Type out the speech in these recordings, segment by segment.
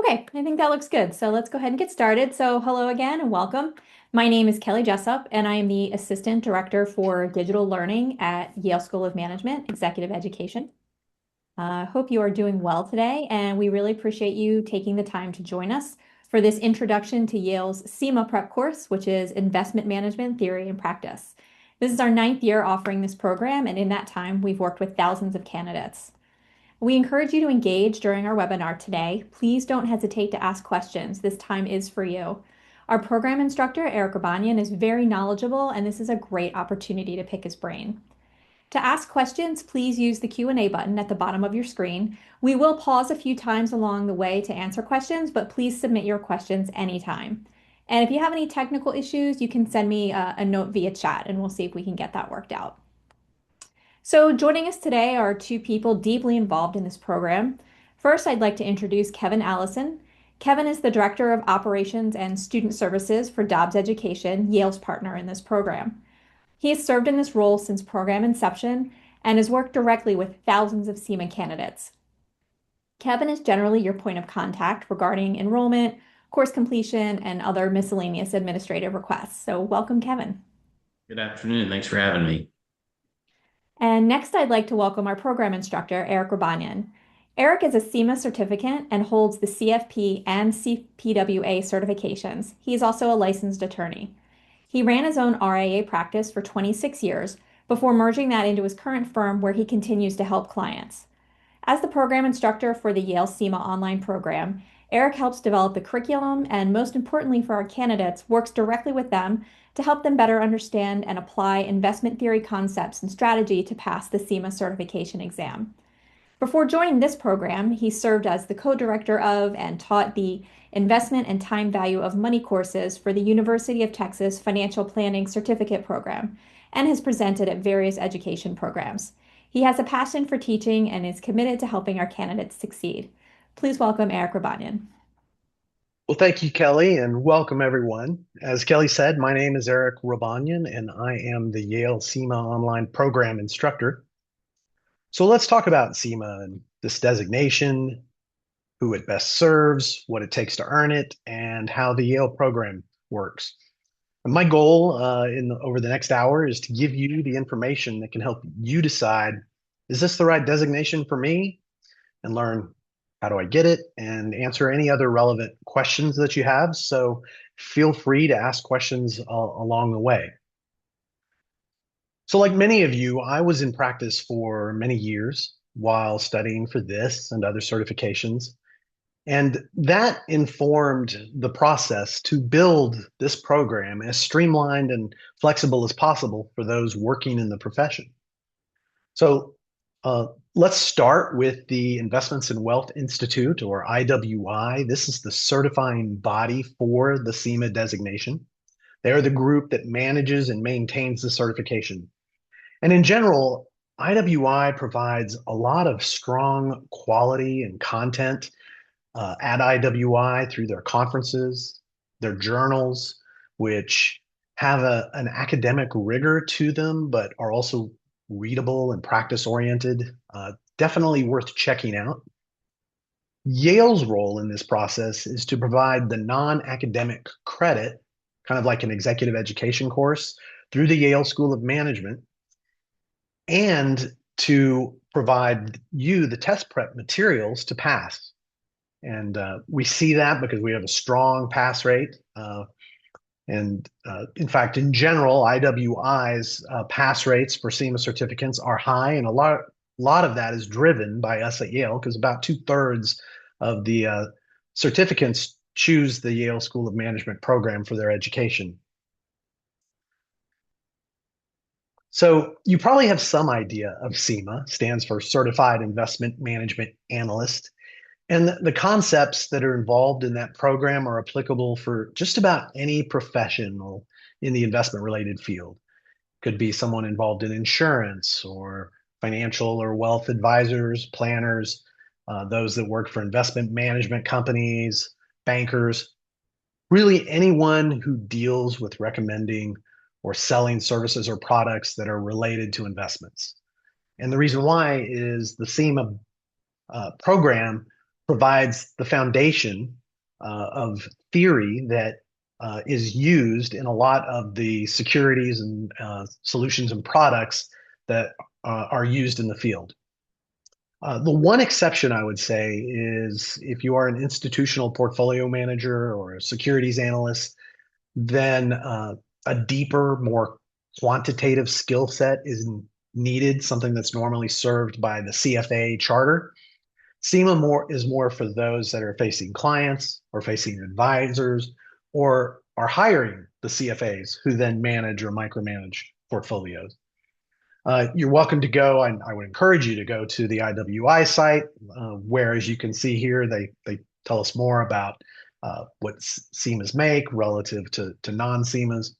Okay, I think that looks good. So let's go ahead and get started. So hello again and welcome. My name is Kelly Jessup, and I am the Assistant Director for Digital Learning at Yale School of Management, Executive Education. I hope you are doing well today, and we really appreciate you taking the time to join us for this introduction to Yale's CIMA prep course, which is Investment Management Theory and Practice. This is our 9th year offering this program, and in that time, we've worked with thousands of candidates. We encourage you to engage during our webinar today. Please don't hesitate to ask questions. This time is for you. Our program instructor, Eric Rabbanian, is very knowledgeable, and this is a great opportunity to pick his brain. To ask questions, please use the Q&A button at the bottom of your screen. We will pause a few times along the way to answer questions, but please submit your questions anytime. And if you have any technical issues, you can send me a note via chat, and we'll see if we can get that worked out. So joining us today are two people deeply involved in this program. First, I'd like to introduce Kevin Allison. Kevin is the Director of Operations and Student Services for Dobbs Education, Yale's partner in this program. He has served in this role since program inception and has worked directly with thousands of CIMA candidates. Kevin is generally your point of contact regarding enrollment, course completion, and other miscellaneous administrative requests. So welcome, Kevin. Good afternoon. Thanks for having me. And next, I'd like to welcome our program instructor, Eric Rabbanian. Eric is a CIMA certificant and holds the CFP and CPWA certifications. He is also a licensed attorney. He ran his own RIA practice for 26 years before merging that into his current firm where he continues to help clients. As the program instructor for the Yale CIMA online program, Eric helps develop the curriculum and, most importantly for our candidates, works directly with them to help them better understand and apply investment theory concepts and strategy to pass the CIMA certification exam. Before joining this program, he served as the co-director of and taught the Investment and Time Value of Money courses for the University of Texas Financial Planning Certificate Program and has presented at various education programs. He has a passion for teaching and is committed to helping our candidates succeed. Please welcome Eric Rabbanian. Well, thank you, Kelly, and welcome everyone. As Kelly said, my name is Eric Rabbanian, and I am the Yale CIMA online program instructor. So let's talk about CIMA and this designation, who it best serves, what it takes to earn it, and how the Yale program works. And my goal over the next hour is to give you the information that can help you decide, is this the right designation for me? And learn, how do I get it? And answer any other relevant questions that you have. So feel free to ask questions along the way. So like many of you, I was in practice for many years while studying for this and other certifications. And that informed the process to build this program as streamlined and flexible as possible for those working in the profession. So let's start with the Investments in Wealth Institute, or IWI. This is the certifying body for the CIMA designation. They're the group that manages and maintains the certification. And in general, IWI provides a lot of strong quality and content at IWI through their conferences, their journals, which have an academic rigor to them, but are also readable and practice oriented. Definitely worth checking out. Yale's role in this process is to provide the non-academic credit, kind of like an executive education course, through the Yale School of Management, and to provide you the test prep materials to pass. And we see that because we have a strong pass rate. In fact, in general, IWI's pass rates for CIMA certificates are high, and a lot of that is driven by us at Yale, because about 2/3 of the certificants choose the Yale School of Management program for their education. So you probably have some idea of CIMA, stands for Certified Investment Management Analyst. And the concepts that are involved in that program are applicable for just about any professional in the investment related field. Could be someone involved in insurance or financial or wealth advisors, planners, those that work for investment management companies, bankers, really anyone who deals with recommending or selling services or products that are related to investments. And the reason why is the CIMA program provides the foundation of theory that is used in a lot of the securities and solutions and products that are used in the field. The one exception I would say is if you are an institutional portfolio manager or a securities analyst, then a deeper, more quantitative skill set is needed, something that's normally served by the CFA charter. CIMA is more for those that are facing clients or facing advisors or are hiring the CFAs who then manage or micromanage portfolios. You're welcome to go. I would encourage you to go to the IWI site, where, as you can see here, they tell us more about what CIMAs make relative to non-CIMAs.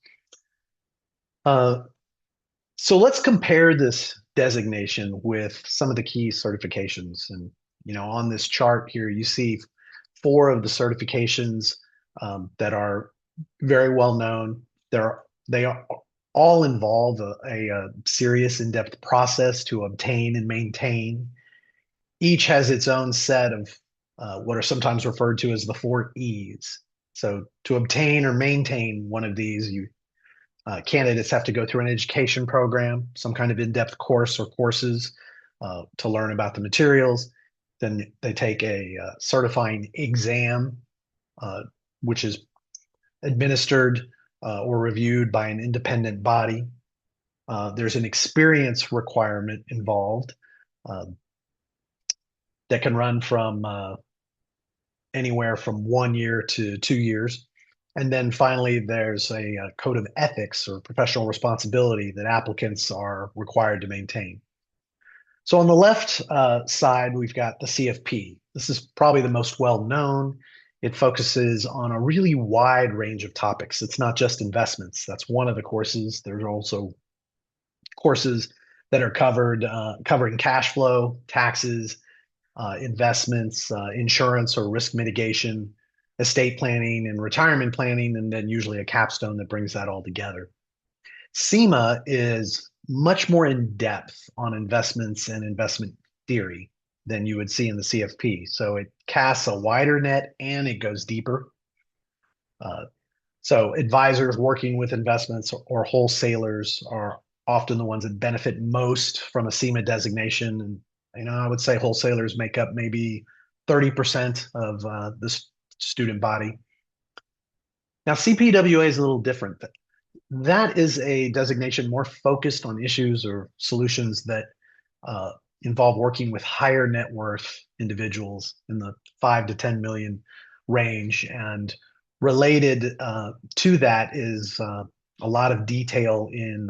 So let's compare this designation with some of the key certifications. And on this chart here, you see 4 of the certifications that are very well known. They all involve a serious, in-depth process to obtain and maintain. Each has its own set of what are sometimes referred to as the 4 E's. So to obtain or maintain one of these, candidates have to go through an education program, some kind of in-depth course or courses to learn about the materials. Then they take a certifying exam, which is administered or reviewed by an independent body. There's an experience requirement involved that can run from anywhere from 1 year to 2 years. And then finally, there's a code of ethics or professional responsibility that applicants are required to maintain. So on the left side, we've got the CFP. This is probably the most well-known. It focuses on a really wide range of topics. It's not just investments. That's one of the courses. There's also courses that are covering cash flow, taxes, investments, insurance or risk mitigation, estate planning and retirement planning, and then usually a capstone that brings that all together. CIMA is much more in depth on investments and investment theory than you would see in the CFP. So it casts a wider net and it goes deeper. So advisors working with investments or wholesalers are often the ones that benefit most from a CIMA designation. And I would say wholesalers make up maybe 30% of the student body. Now, CPWA is a little different. That is a designation more focused on issues or solutions that involve working with higher net worth individuals in the 5 to 10 million range. And related to that is a lot of detail in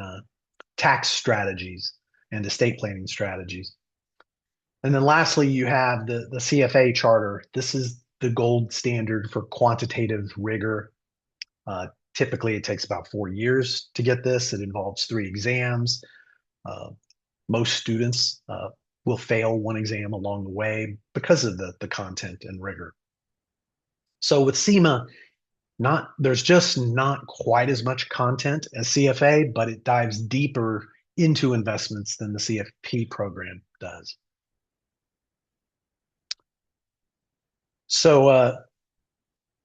tax strategies and estate planning strategies. And then lastly, you have the CFA charter. This is the gold standard for quantitative rigor. Typically, it takes about 4 years to get this. It involves 3 exams. Most students will fail one exam along the way because of the content and rigor. So with CIMA, there's just not quite as much content as CFA, but it dives deeper into investments than the CFP program does. So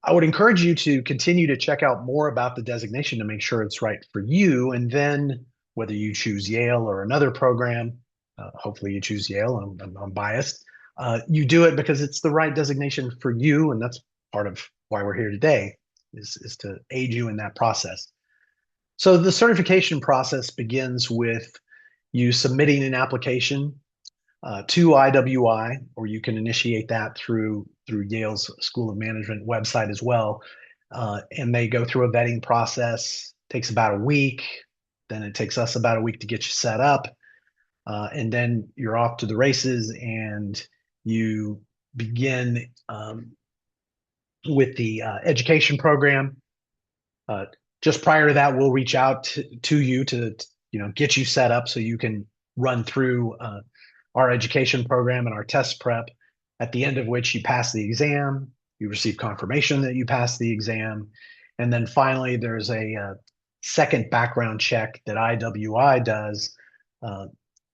I would encourage you to continue to check out more about the designation to make sure it's right for you. And then whether you choose Yale or another program, hopefully you choose Yale, I'm biased, you do it because it's the right designation for you. And that's part of why we're here today, is to aid you in that process. So the certification process begins with you submitting an application to IWI, or you can initiate that through Yale's School of Management website as well. And they go through a vetting process. Takes about a week. Then it takes us about a week to get you set up. And then you're off to the races and you begin with the education program. Just prior to that, we'll reach out to you to get you set up so you can run through our education program and our test prep, at the end of which you pass the exam, you receive confirmation that you passed the exam, and then finally there's a second background check that IWI does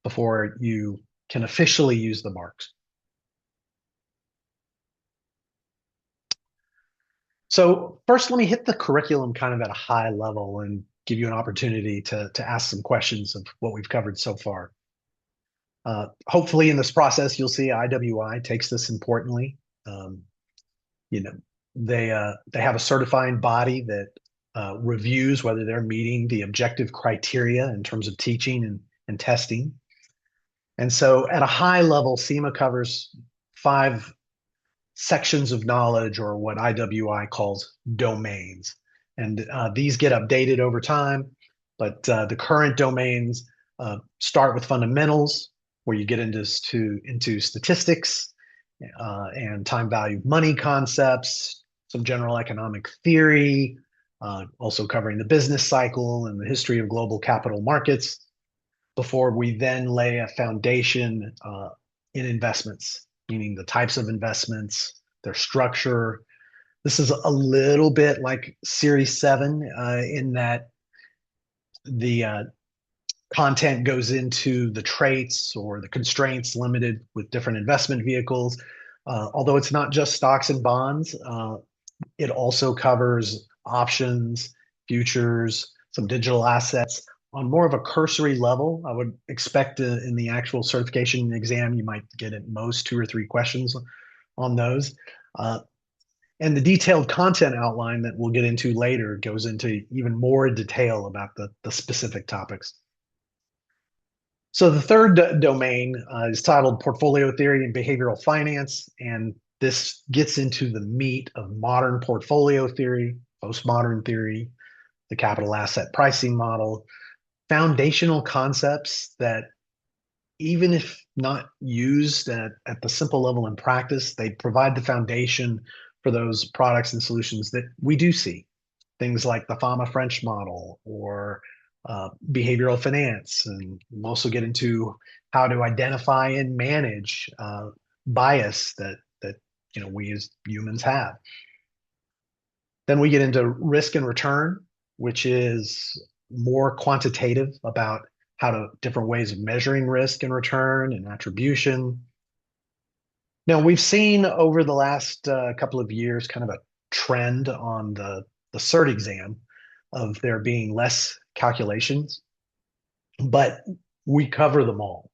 before you can officially use the marks. So first, let me hit the curriculum kind of at a high level and give you an opportunity to ask some questions of what we've covered so far. Hopefully in this process, you'll see IWI takes this importantly. Um, you know, they have a certifying body that reviews whether they're meeting the objective criteria in terms of teaching and testing. And so at a high level, CIMA covers 5 sections of knowledge, or what IWI calls domains. And these get updated over time, but the current domains start with fundamentals, where you get into statistics and time value of money concepts, some general economic theory, also covering the business cycle and the history of global capital markets, before we then lay a foundation in investments, meaning the types of investments, their structure. This is a little bit like Series 7 in that the content goes into the traits or the constraints limited with different investment vehicles. Although it's not just stocks and bonds, it also covers options, futures, some digital assets on more of a cursory level. I would expect in the actual certification exam, you might get at most 2 or 3 questions on those. And the detailed content outline that we'll get into later goes into even more detail about the specific topics. So the third domain is titled Portfolio Theory and Behavioral Finance, and this gets into the meat of modern portfolio theory, postmodern theory, the capital asset pricing model, foundational concepts that, even if not used at the simple level in practice, they provide the foundation for those products and solutions that we do see. Things like the FAMA French model or behavioral finance. And we'll also get into how to identify and manage bias that we as humans have. Then we get into risk and return, which is more quantitative about different ways of measuring risk and return and attribution. Now, we've seen over the last couple of years kind of a trend on the CERT exam of there being less calculations, but we cover them all.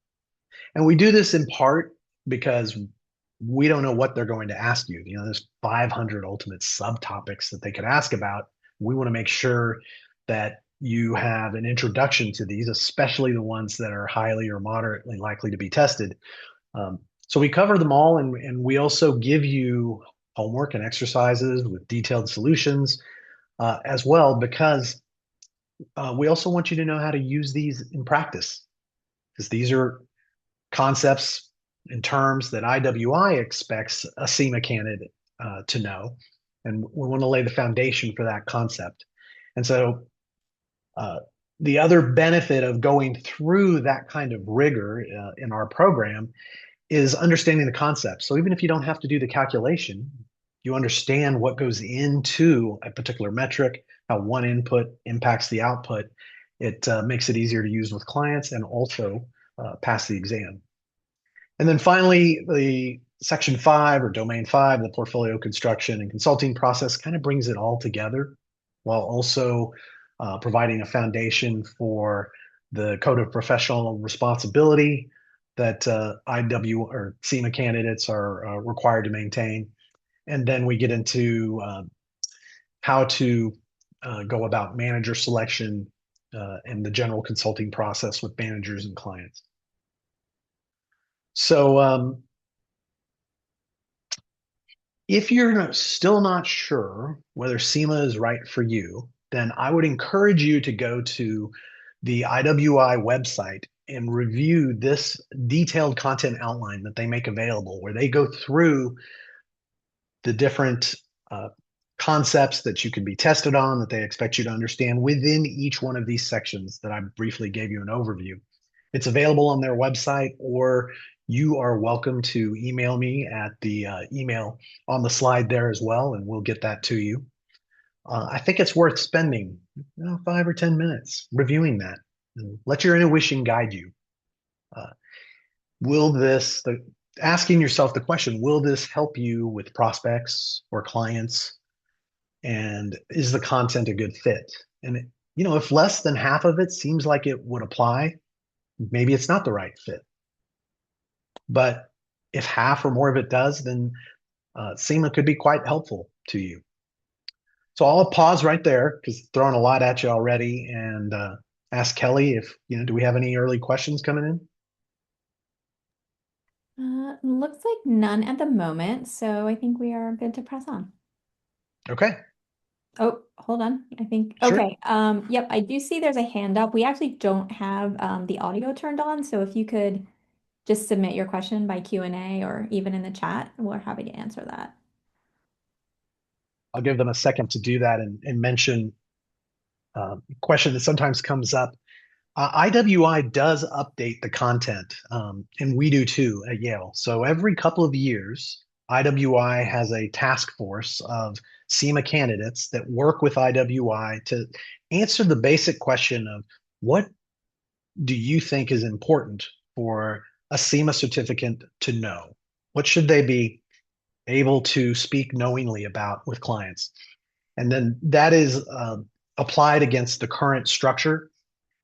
And we do this in part because we don't know what they're going to ask you. There's 500 ultimate subtopics that they could ask about. We want to make sure that you have an introduction to these, especially the ones that are highly or moderately likely to be tested. So we cover them all, and we also give you homework and exercises with detailed solutions as well, because we also want you to know how to use these in practice, because these are concepts and terms that IWI expects a CIMA candidate to know, and we want to lay the foundation for that concept. And so the other benefit of going through that kind of rigor in our program is understanding the concept. So even if you don't have to do the calculation, you understand what goes into a particular metric, how one input impacts the output. It makes it easier to use with clients and also pass the exam. And then finally, the Section 5 or Domain 5, the portfolio construction and consulting process, kind of brings it all together while also providing a foundation for the Code of Professional Responsibility that IW or CIMA candidates are required to maintain. And then we get into how to go about manager selection and the general consulting process with managers and clients. So if you're still not sure whether CIMA is right for you, then I would encourage you to go to the IWI website and review this detailed content outline that they make available, where they go through the different concepts that you can be tested on, that they expect you to understand within each one of these sections that I briefly gave you an overview. It's available on their website, or you are welcome to email me at the email on the slide there as well, and we'll get that to you. I think it's worth spending 5 or 10 minutes reviewing that. And let your intuition guide you. Asking yourself the question, will this help you with prospects or clients And is the content a good fit? And if less than half of it seems like it would apply, maybe it's not the right fit. But if half or more of it does, then CIMA could be quite helpful to you. So I'll pause right there because throwing a lot at you already, and ask Kelly if, do we have any early questions coming in? Looks like none at the moment, so I think we are good to press on. Okay, Oh, hold on. I think, sure. okay. Yep, I do see there's a hand up. We actually don't have the audio turned on, so if you could just submit your question by Q&A or even in the chat, we're happy to answer that. I'll give them a second to do that and mention a question that sometimes comes up. IWI does update the content, and we do too at Yale. So every couple of years, IWI has a task force of CIMA candidates that work with IWI to answer the basic question of what do you think is important for a CIMA certificant to know? What should they be able to speak knowingly about with clients? And then that is applied against the current structure,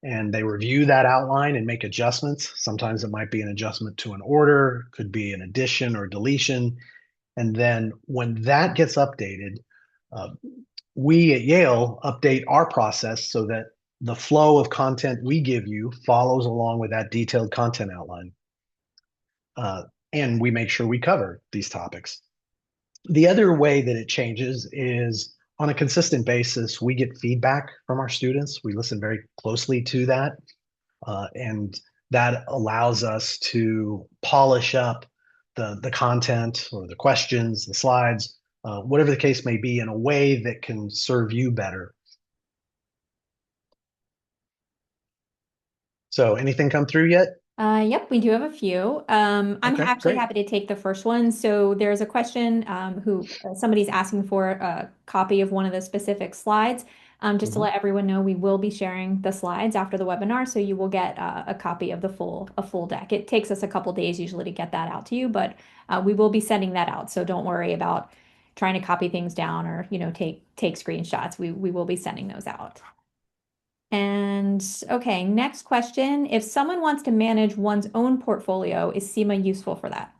and they review that outline and make adjustments. Sometimes it might be an adjustment to an order, could be an addition or deletion. And then when that gets updated, uh, we at Yale update our process so that the flow of content we give you follows along with that detailed content outline. Uh, and we make sure we cover these topics. The other way that it changes is on a consistent basis, we get feedback from our students. We listen very closely to that. And that allows us to polish up the content or the questions, the slides, whatever the case may be, in a way that can serve you better. So anything come through yet? Yep, we do have a few. I'm Okay, actually great. happy to take the first one. So there's a question who somebody's asking for a copy of one of the specific slides. Just to Mhm. let everyone know, we will be sharing the slides after the webinar, so you will get a copy of a full deck. It takes us a couple days usually to get that out to you, but we will be sending that out. So don't worry about trying to copy things down or take screenshots. We will be sending those out. And okay, next question. If someone wants to manage one's own portfolio, is CIMA useful for that?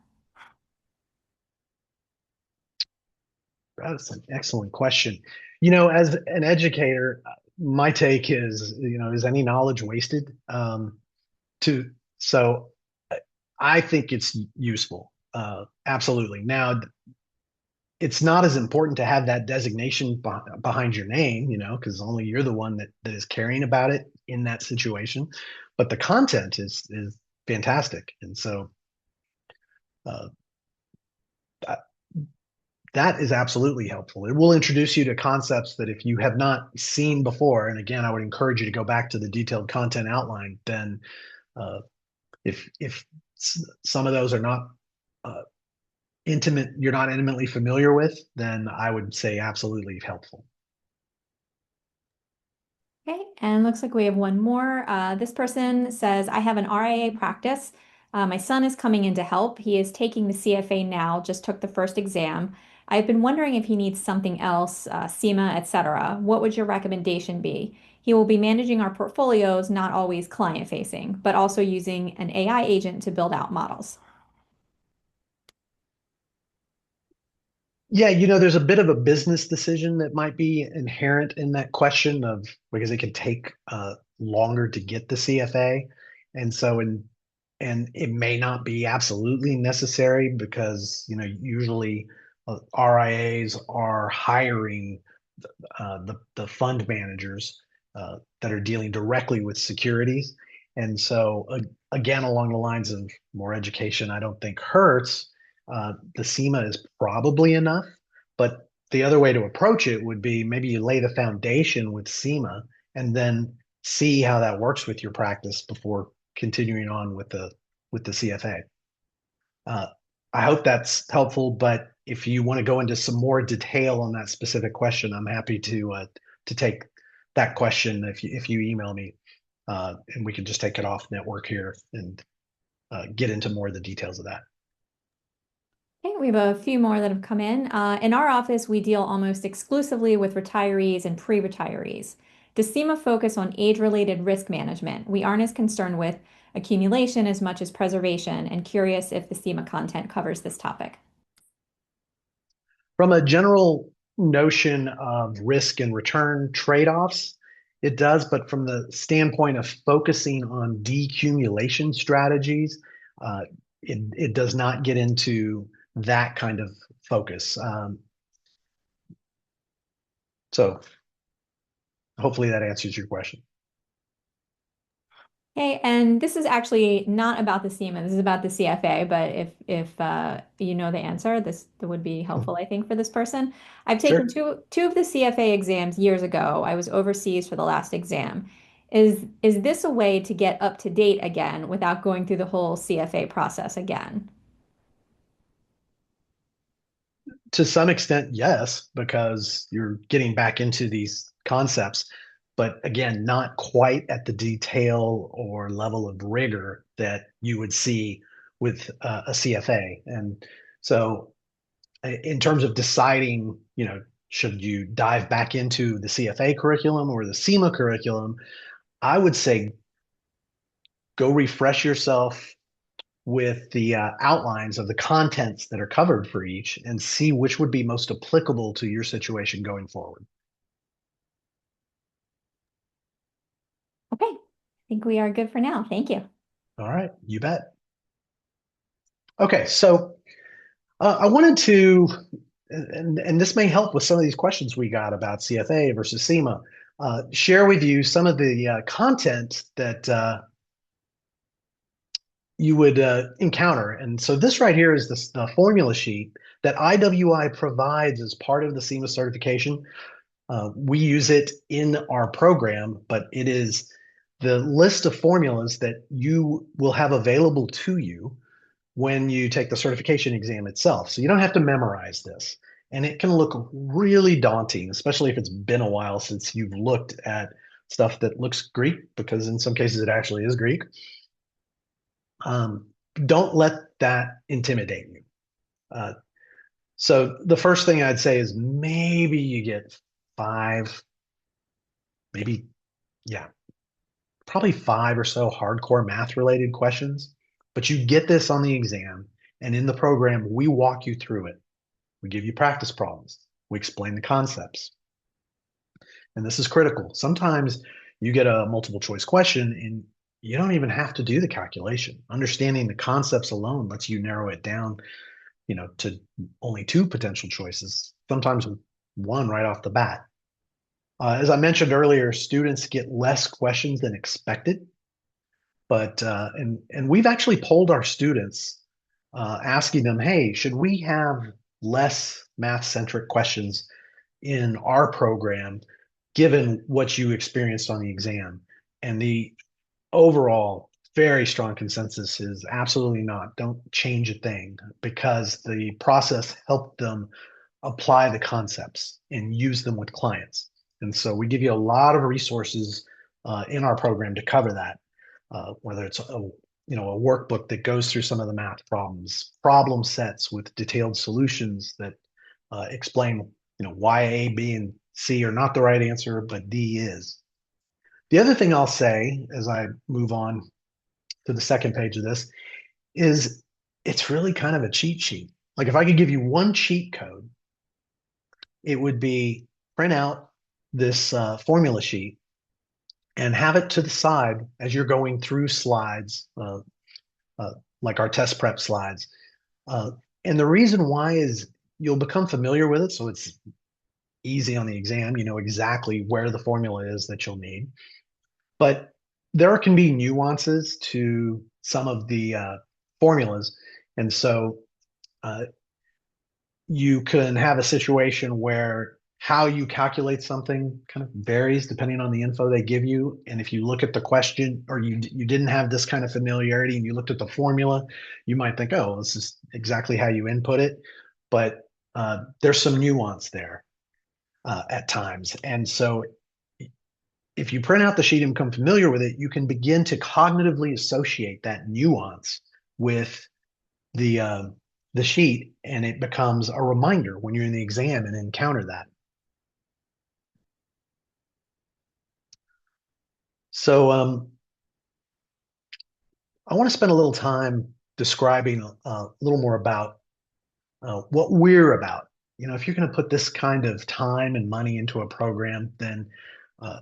That's an excellent question. As an educator, my take is, is any knowledge wasted? To so I think it's useful. Absolutely. Now, it's not as important to have that designation behind your name, because only you're the one that is caring about it in that situation. But the content is fantastic, and so uh, that, that is absolutely helpful. It will introduce you to concepts that if you have not seen before, and again, I would encourage you to go back to the detailed content outline. Then, uh, if some of those are not uh, you're not intimately familiar with, then I would say absolutely helpful. Okay, and looks like we have one more. This person says, I have an RIA practice. My son is coming in to help. He is taking the CFA now, just took the first exam. I've been wondering if he needs something else, CIMA, etc. What would your recommendation be? He will be managing our portfolios, not always client facing, but also using an AI agent to build out models. Yeah, there's a bit of a business decision that might be inherent in that question of because it can take longer to get the CFA, and so and it may not be absolutely necessary because usually RIAs are hiring the fund managers that are dealing directly with securities, and so again, along the lines of more education, I don't think hurts. The CIMA is probably enough, but the other way to approach it would be maybe you lay the foundation with CIMA and then see how that works with your practice before continuing on with the CFA. Uh, I hope that's helpful, but if you want to go into some more detail on that specific question, I'm happy to take that question if you email me, and we can just take it off network here and get into more of the details of that. Okay, we have a few more that have come in. In our office, we deal almost exclusively with retirees and pre-retirees. Does CIMA focus on age-related risk management? We aren't as concerned with accumulation as much as preservation, and curious if the CIMA content covers this topic. From a general notion of risk and return trade-offs, it does, but from the standpoint of focusing on decumulation strategies, uh, it does not get into that kind of focus. So hopefully that answers your question. Okay, and this is actually not about the CIMA. This is about the CFA. But if you know the answer, this would be helpful, I think, for this person. I've taken Sure. two of the CFA exams years ago. I was overseas for the last exam. Is this a way to get up to date again without going through the whole CFA process again? To some extent, yes, because you're getting back into these concepts, but again, not quite at the detail or level of rigor that you would see with a CFA. And so, in terms of deciding, should you dive back into the CFA curriculum or the CIMA curriculum, I would say go refresh yourself with the outlines of the contents that are covered for each and see which would be most applicable to your situation going forward. Okay, I think we are good for now. Thank you. All right, you bet. Okay, so I wanted to, and this may help with some of these questions we got about CFA versus CIMA, share with you some of the content that you would encounter. And so this right here is the formula sheet that IWI provides as part of the CIMA certification. We use it in our program, but it is the list of formulas that you will have available to you when you take the certification exam itself. So you don't have to memorize this. And it can look really daunting, especially if it's been a while since you've looked at stuff that looks Greek, because in some cases it actually is Greek. Don't let that intimidate you. Uh, so the first thing I'd say is maybe you get five, maybe, yeah, probably five or so hardcore math related questions, but you get this on the exam. And in the program, we walk you through it. We give you practice problems. We explain the concepts. And this is critical. Sometimes you get a multiple choice question and you don't even have to do the calculation. Understanding the concepts alone lets you narrow it down, to only two potential choices, sometimes one right off the bat. As I mentioned earlier, students get less questions than expected, but and we've actually polled our students, asking them, "Hey, should we have less math-centric questions in our program, given what you experienced on the exam?" And the overall very strong consensus is absolutely not. Don't change a thing because the process helped them apply the concepts and use them with clients. And so we give you a lot of resources in our program to cover that, whether it's a workbook that goes through some of the math problems, problem sets with detailed solutions that explain why A, B, and C are not the right answer, but D is. The other thing I'll say as I move on to the second page of this is it's really kind of a cheat sheet. Like if I could give you one cheat code, it would be print out this formula sheet and have it to the side as you're going through slides, uh, like our test prep slides. Uh, and the reason why is you'll become familiar with it, so it's easy on the exam. You know exactly where the formula is that you'll need. But there can be nuances to some of the formulas. And so you can have a situation where how you calculate something kind of varies depending on the info they give you. And if you look at the question or you didn't have this kind of familiarity and you looked at the formula, you might think, oh, this is exactly how you input it. But there's some nuance there at times. And so if you print out the sheet and become familiar with it, you can begin to cognitively associate that nuance with the the sheet and it becomes a reminder when you're in the exam and encounter that. So I want to spend a little time describing a little more about what we're about. If you're going to put this kind of time and money into a program, then uh,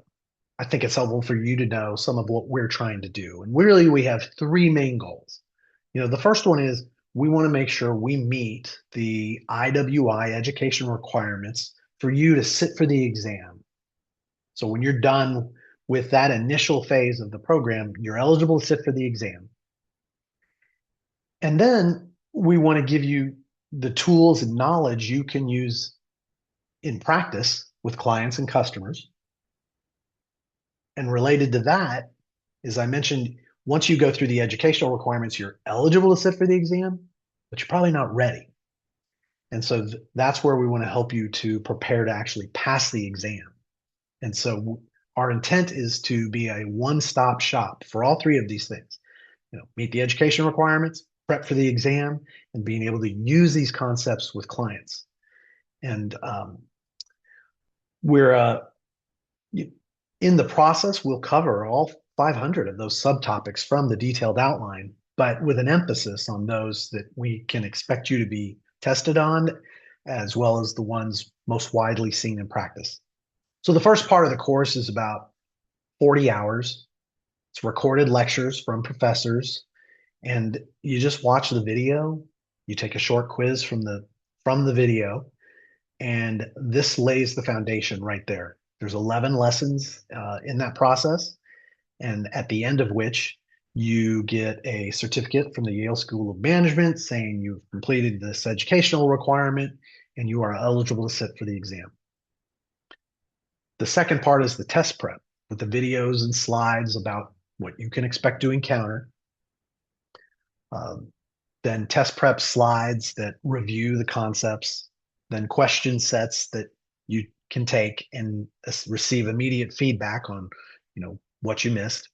I think it's helpful for you to know some of what we're trying to do. And really, we have three main goals. The first one is we want to make sure we meet the IWI education requirements for you to sit for the exam. So when you're done with that initial phase of the program, you're eligible to sit for the exam. And then we want to give you the tools and knowledge you can use in practice with clients and customers. And related to that, as I mentioned, once you go through the educational requirements, you're eligible to sit for the exam, but you're probably not ready. And so that's where we want to help you to prepare to actually pass the exam. And so our intent is to be a one-stop shop for all three of these things. Meet the education requirements, prep for the exam, and being able to use these concepts with clients. And we're in the process, we'll cover all 500 of those subtopics from the detailed outline, but with an emphasis on those that we can expect you to be tested on, as well as the ones most widely seen in practice. So the first part of the course is about 40 hours. It's recorded lectures from professors, and you just watch the video. You take a short quiz from the video, and this lays the foundation right there. There's 11 lessons in that process, and at the end of which you get a certificate from the Yale School of Management saying you've completed this educational requirement and you are eligible to sit for the exam. The second part is the test prep with the videos and slides about what you can expect to encounter. Then test prep slides that review the concepts, then question sets that you can take and receive immediate feedback on, what you missed,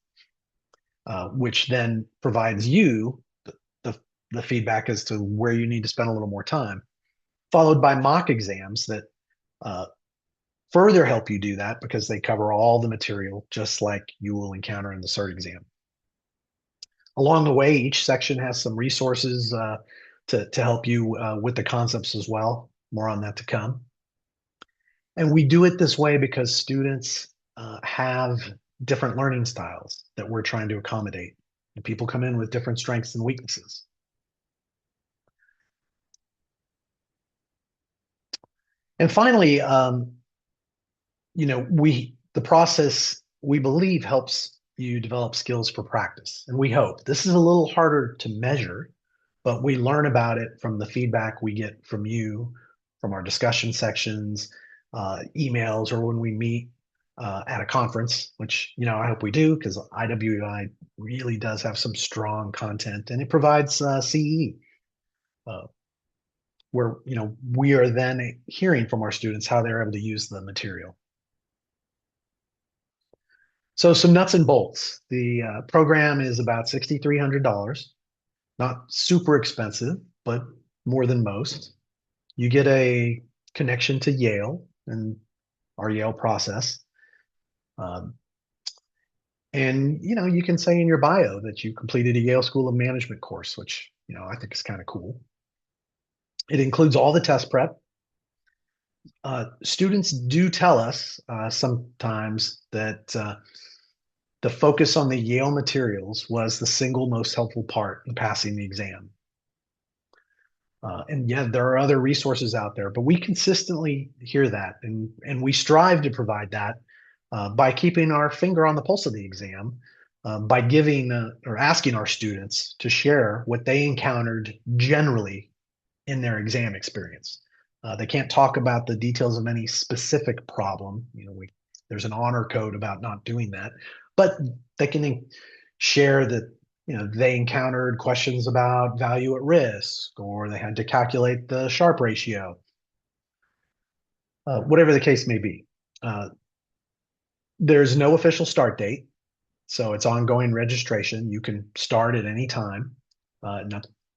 which then provides you the feedback as to where you need to spend a little more time, followed by mock exams that further help you do that because they cover all the material just like you will encounter in the CERT exam. Along the way, each section has some resources to help you with the concepts as well. More on that to come. And we do it this way because students have different learning styles that we're trying to accommodate. And people come in with different strengths and weaknesses. And finally, the process, we believe, helps you develop skills for practice. And we hope. This is a little harder to measure, but we learn about it from the feedback we get from you, from our discussion sections, emails, or when we meet at a conference, which, I hope we do because IWI really does have some strong content and it provides CE, where, we are then hearing from our students how they're able to use the material. So some nuts and bolts. The program is about $6,300, not super expensive, but more than most. You get a connection to Yale and our Yale process. And, you can say in your bio that you completed a Yale School of Management course, which, I think is kind of cool. It includes all the test prep. Students do tell us sometimes that the focus on the Yale materials was the single most helpful part in passing the exam. And yeah, there are other resources out there, but we consistently hear that, and we strive to provide that by keeping our finger on the pulse of the exam, by giving or asking our students to share what they encountered generally in their exam experience. They can't talk about the details of any specific problem. There's an honor code about not doing that, but they can share that they encountered questions about value at risk, or they had to calculate the Sharpe ratio, whatever the case may be. There's no official start date, so it's ongoing registration. You can start at any time.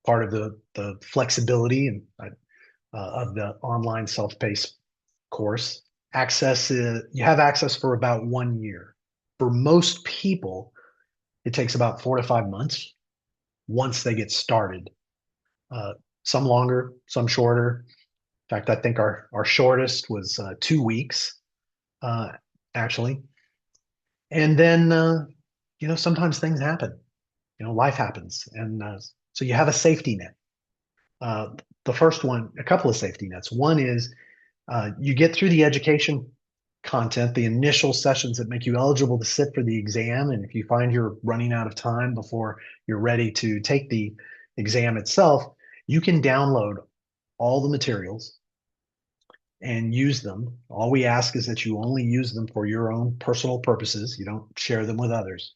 part of the flexibility and of the online self-paced course. You have access for about 1 year. For most people, it takes about 4 to 5 months once they get started. Uh, some longer, some shorter. In fact, I think our shortest was 2 weeks, uh, actually. And then, sometimes things happen. Life happens, and so you have a safety net. Uh, the first one, a couple of safety nets. One is you get through the education content, the initial sessions that make you eligible to sit for the exam. And if you find you're running out of time before you're ready to take the exam itself, you can download all the materials and use them. All we ask is that you only use them for your own personal purposes. You don't share them with others.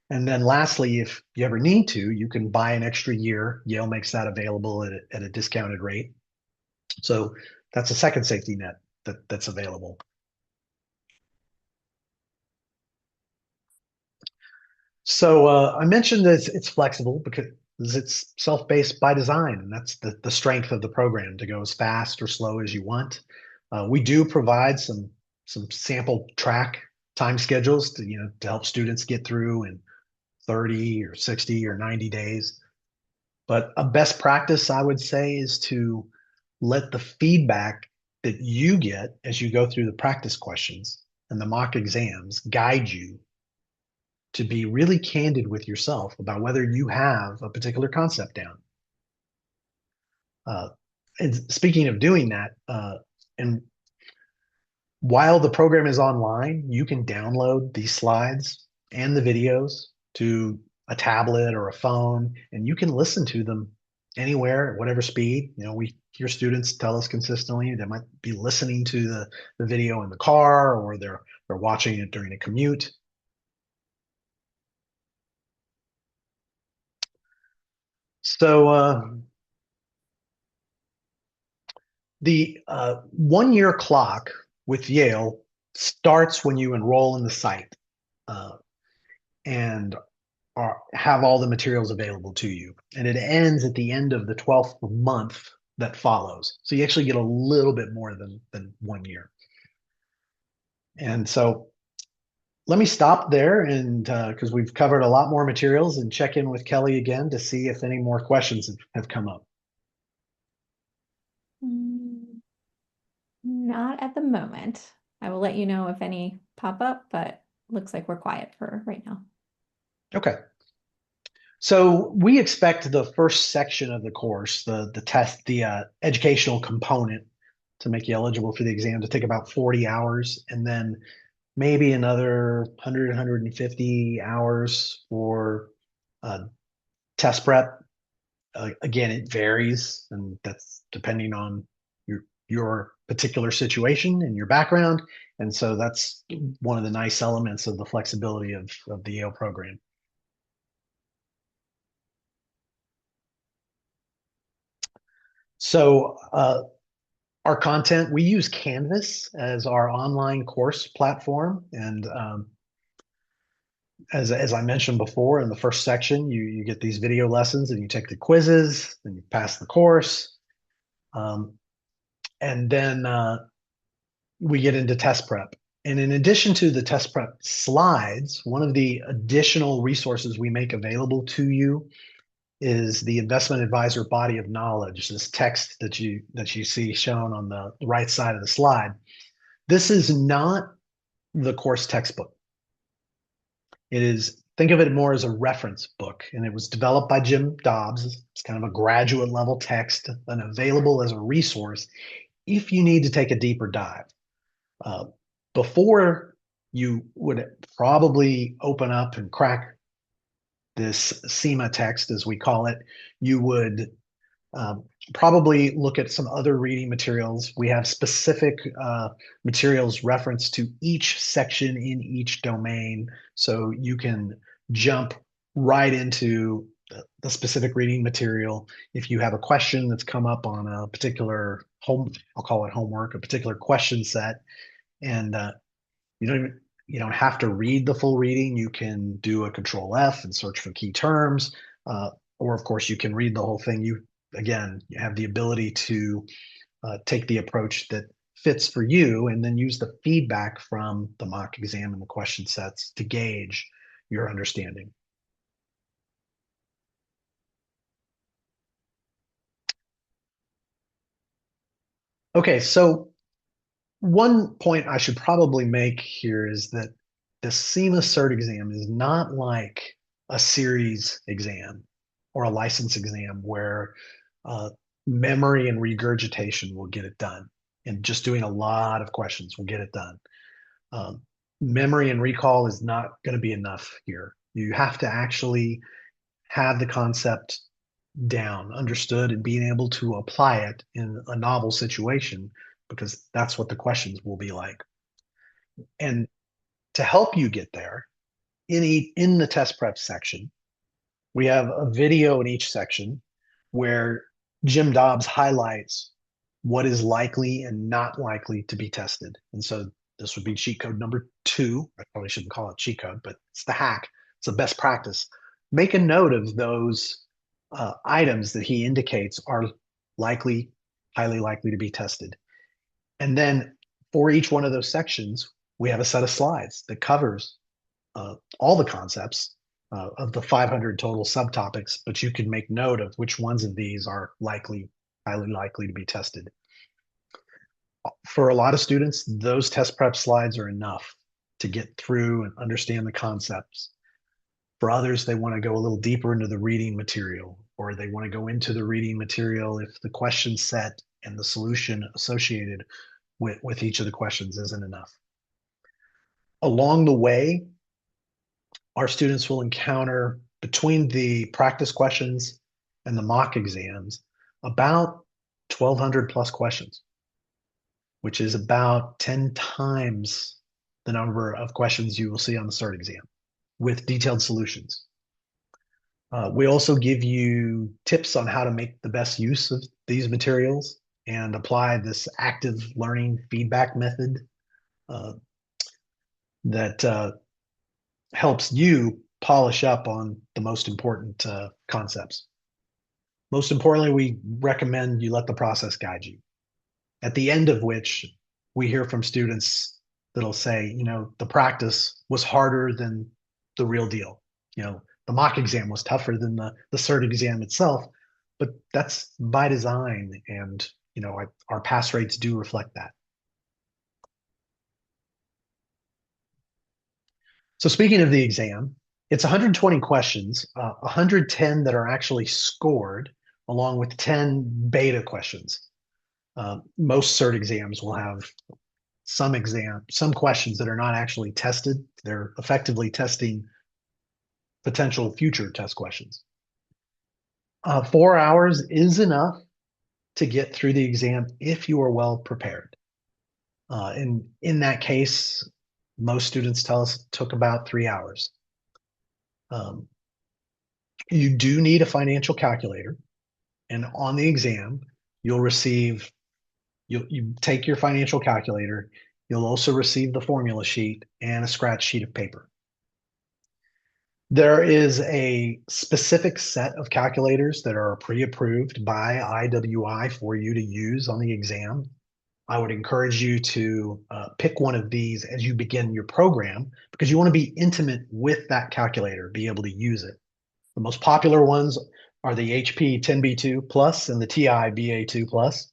And then lastly, if you ever need to, you can buy an extra year. Yale makes that available at a discounted rate. So that's a second safety net that's available. So I mentioned that it's flexible because it's self-paced by design, and that's the strength of the program, to go as fast or slow as you want. We do provide some sample track time schedules to help students get through in 30 or 60 or 90 days. But a best practice, I would say, is to let the feedback that you get as you go through the practice questions and the mock exams guide you to be really candid with yourself about whether you have a particular concept down. And speaking of doing that, and while the program is online, you can download these slides and the videos to a tablet or a phone, and you can listen to them anywhere at whatever speed. We hear students tell us consistently they might be listening to the video in the car, or they're watching it during a commute. So the 1 year clock with Yale starts when you enroll in the site and have all the materials available to you. And it ends at the end of the 12th month that follows. So you actually get a little bit more than 1 year. And so let me stop there, and because we've covered a lot more materials, and check in with Kelly again to see if any more questions have come up. Not at the moment. I will let you know if any pop up, but looks like we're quiet for right now. Okay. So we expect the first section of the course, the test, the educational component, to make you eligible for the exam, to take about 40 hours, and then maybe another 100, 150 hours for test prep. Again, it varies, and that's depending on your particular situation and your background. And so that's one of the nice elements of the flexibility of the Yale program. So our content, we use Canvas as our online course platform. And as I mentioned before, in the first section, you get these video lessons and you take the quizzes and you pass the course. And then we get into test prep. And in addition to the test prep slides, one of the additional resources we make available to you is the investment advisor body of knowledge, this text that you see shown on the right side of the slide. This is not the course textbook. It is, think of it more as a reference book, and it was developed by Jim Dobbs. It's kind of a graduate level text and available as a resource if you need to take a deeper dive. Before you would probably open up and crack this CIMA text, as we call it, you would probably look at some other reading materials. We have specific materials referenced to each section in each domain, so you can jump right into the specific reading material. If you have a question that's come up on a particular I'll call it homework, a particular question set, and you don't have to read the full reading. You can do a Control F and search for key terms. or of course you can read the whole thing. You have the ability to take the approach that fits for you and then use the feedback from the mock exam and the question sets to gauge your understanding. Okay, so one point I should probably make here is that the CIMA Cert exam is not like a series exam or a license exam where uh, memory and regurgitation will get it done, and just doing a lot of questions will get it done. Um, Memory and recall is not going to be enough here. You have to actually have the concept down, understood, and being able to apply it in a novel situation, because that's what the questions will be like. And to help you get there, in the test prep section, we have a video in each section where Jim Dobbs highlights what is likely and not likely to be tested. And so this would be cheat code number 2. I probably shouldn't call it cheat code, but it's the hack. It's a best practice. Make a note of those items that he indicates are likely, highly likely to be tested. And then for each one of those sections, we have a set of slides that covers all the concepts of the 500 total subtopics, but you can make note of which ones of these are likely, highly likely to be tested. For a lot of students, those test prep slides are enough to get through and understand the concepts. For others, they want to go a little deeper into the reading material, or they want to go into the reading material if the question set and the solution associated with each of the questions isn't enough. Along the way, our students will encounter, between the practice questions and the mock exams, about 1,200 plus questions, which is about 10 times the number of questions you will see on the CERT exam with detailed solutions. We also give you tips on how to make the best use of these materials and apply this active learning feedback method that helps you polish up on the most important concepts. Most importantly, we recommend you let the process guide you. At the end of which, we hear from students that'll say, the practice was harder than the real deal. The mock exam was tougher than the CERT exam itself, but that's by design, and our pass rates do reflect that. So speaking of the exam, it's 120 questions, 110 that are actually scored, along with 10 beta questions. Most CERT exams will have some questions that are not actually tested. They're effectively testing potential future test questions. 4 hours is enough to get through the exam if you are well prepared. And in that case, most students tell us it took about 3 hours. You do need a financial calculator, and on the exam, you take your financial calculator. You'll also receive the formula sheet and a scratch sheet of paper. There is a specific set of calculators that are pre-approved by IWI for you to use on the exam. I would encourage you to pick one of these as you begin your program, because you want to be intimate with that calculator, be able to use it. The most popular ones are the HP 10B2 Plus and the TI BA2 Plus.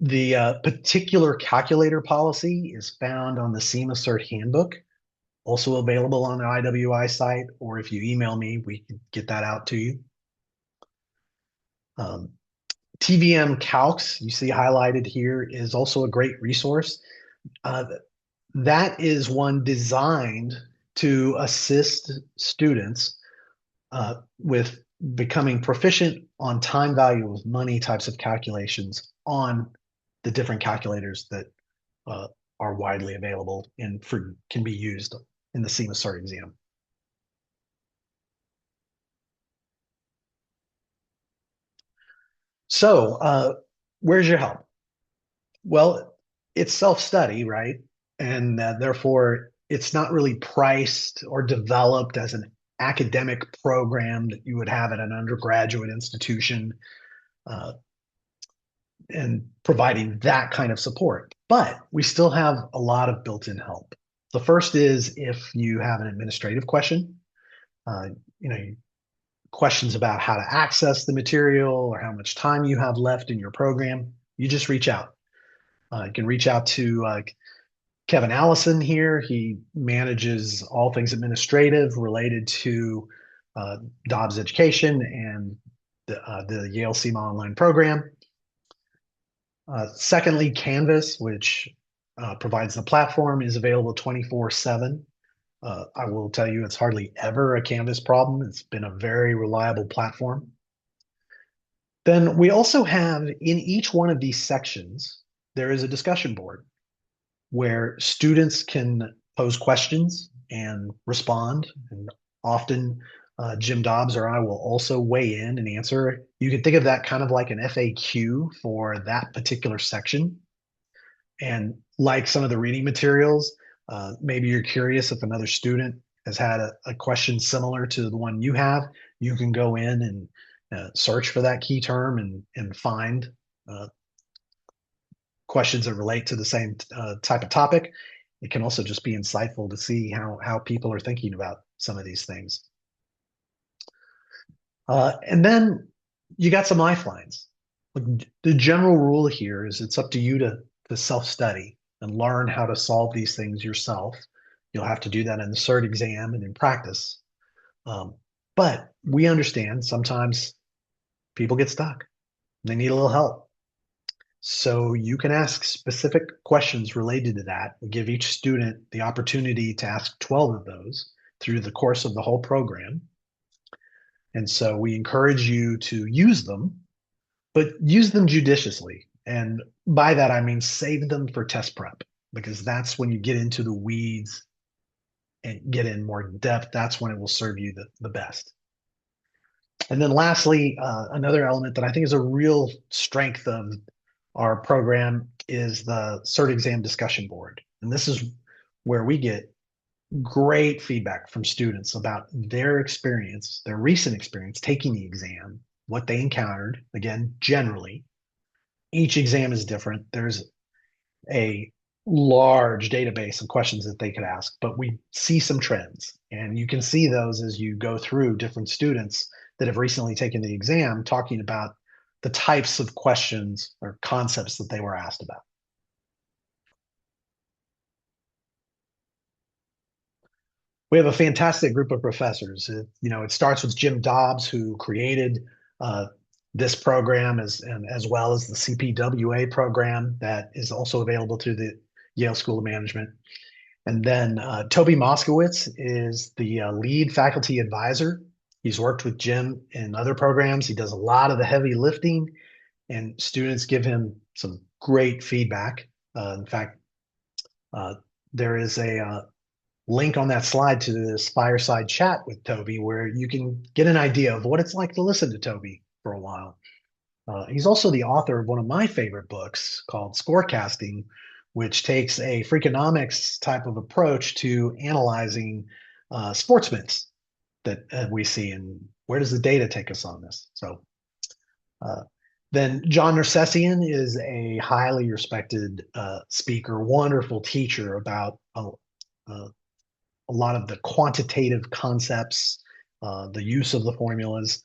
The particular calculator policy is found on the CIMA Cert Handbook, also available on the IWI site, or if you email me, we can get that out to you. TVM Calcs, you see highlighted here, is also a great resource. That is one designed to assist students with becoming proficient on time value of money types of calculations on the different calculators that are widely available and can be used in the CIMA Cert exam. So where's your help? Well, it's self-study, right? And therefore, it's not really priced or developed as an academic program that you would have at an undergraduate institution, uh, and providing that kind of support. But we still have a lot of built-in help. The first is if you have an administrative question, uh, you know, questions about how to access the material or how much time you have left in your program, you just reach out. You can reach out to Kevin Allison here. He manages all things administrative related to Dobbs education and the Yale CIMA online program. Secondly, Canvas, which provides the platform, is available 24/7. I will tell you, it's hardly ever a Canvas problem. It's been a very reliable platform. Then we also have in each one of these sections, there is a discussion board where students can pose questions and respond. And often Jim Dobbs or I will also weigh in and answer. You can think of that kind of like an FAQ for that particular section. And like some of the reading materials, maybe you're curious if another student has had a question similar to the one you have, you can go in and search for that key term and find questions that relate to the same type of topic. It can also just be insightful to see how people are thinking about some of these things. And then you got some lifelines. The general rule here is it's up to you to self-study and learn how to solve these things yourself. You'll have to do that in the CERT exam and in practice. But we understand sometimes people get stuck. They need a little help. So you can ask specific questions related to that and give each student the opportunity to ask 12 of those through the course of the whole program. And so we encourage you to use them, but use them judiciously. And by that, I mean save them for test prep, because that's when you get into the weeds and get in more depth. That's when it will serve you the best. And then lastly, another element that I think is a real strength of our program is the CERT exam discussion board. And this is where we get great feedback from students about their experience, their recent experience taking the exam, what they encountered. Again, generally, each exam is different. There's a large database of questions that they could ask, but we see some trends. And you can see those as you go through different students that have recently taken the exam, talking about the types of questions or concepts that they were asked about. We have a fantastic group of professors. It starts with Jim Dobbs, who created this program as well as the CPWA program that is also available through the Yale School of Management. And then Toby Moskowitz is the lead faculty advisor. He's worked with Jim in other programs. He does a lot of the heavy lifting, and students give him some great feedback. In fact, there is a link on that slide to this fireside chat with Toby where you can get an idea of what it's like to listen to Toby for a while. He's also the author of one of my favorite books called Scorecasting, which takes a Freakonomics type of approach to analyzing sports myths that we see, and where does the data take us on this? So then John Nersessian is a highly respected speaker, wonderful teacher about a lot of the quantitative concepts, the use of the formulas.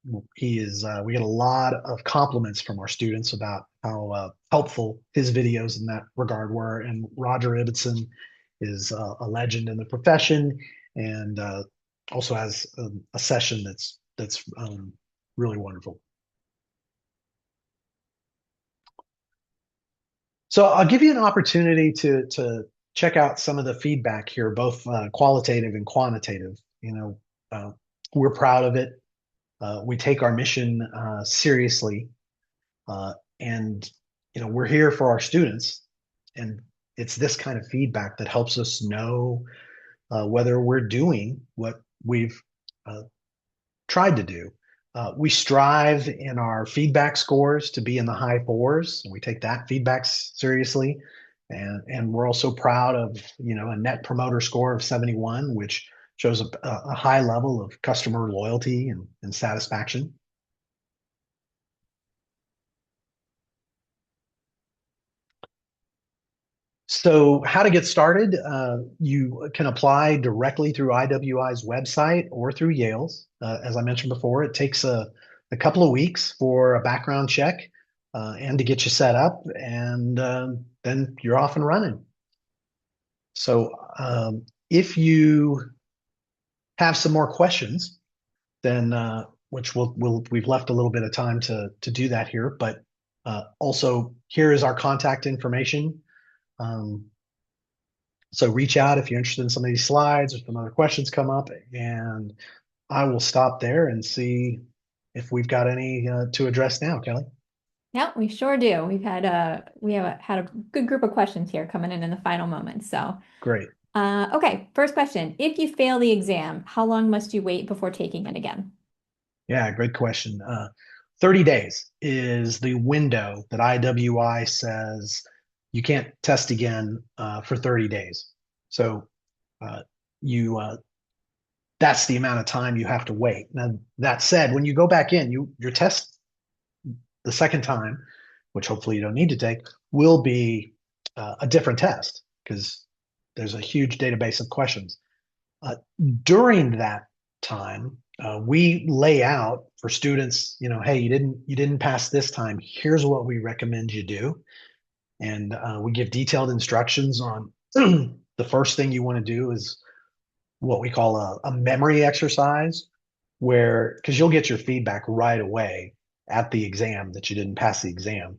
We get a lot of compliments from our students about how helpful his videos in that regard were. And Roger Ibbotson is a legend in the profession, and also has a session that's really wonderful. So I'll give you an opportunity to check out some of the feedback here, both qualitative and quantitative. We're proud of it. We take our mission seriously, and we're here for our students. And it's this kind of feedback that helps us know whether we're doing what we've tried to do. We strive in our feedback scores to be in the high fours, and we take that feedback seriously. And we're also proud of a net promoter score of 71, which shows a high level of customer loyalty and satisfaction. So how to get started? You can apply directly through IWI's website or through Yale's. As I mentioned before, it takes a couple of weeks for a background check and to get you set up, and then you're off and running. So if you have some more questions, then which we've left a little bit of time to do that here, but also here is our contact information. Um, So reach out if you're interested in some of these slides or some other questions come up, and I will stop there and see if we've got any to address now, Kelly. Yeah, we sure do. Had a good group of questions here coming in the final moments. So, Great. okay, first question. If you fail the exam, how long must you wait before taking it again? Yeah, great question. 30 days is the window that IWI says you can't test again for 30 days. So uh, you that's the amount of time you have to wait. Now, that said, when you go back in, your test the second time, which hopefully you don't need to take, will be a different test because there's a huge database of questions. Uh, During that time, we lay out for students, hey, you didn't pass this time. Here's what we recommend you do, and we give detailed instructions on the first thing you want to do is what we call a memory exercise, where because you'll get your feedback right away at the exam that you didn't pass the exam,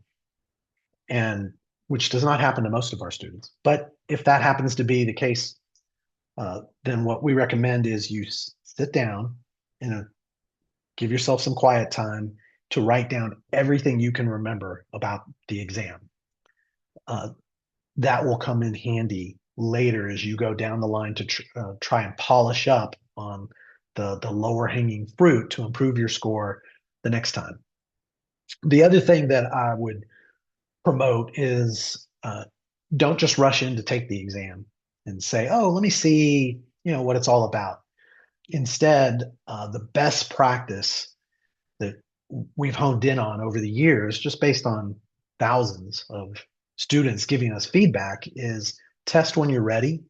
and which does not happen to most of our students. But if that happens to be the case, then what we recommend is you sit down and give yourself some quiet time to write down everything you can remember about the exam. Uh, that will come in handy later as you go down the line to try and polish up on the lower hanging fruit to improve your score the next time. The other thing that I would promote is don't just rush in to take the exam and say, oh, let me see, what it's all about. Instead, the best practice that we've honed in on over the years, just based on thousands of students giving us feedback, is test when you're ready,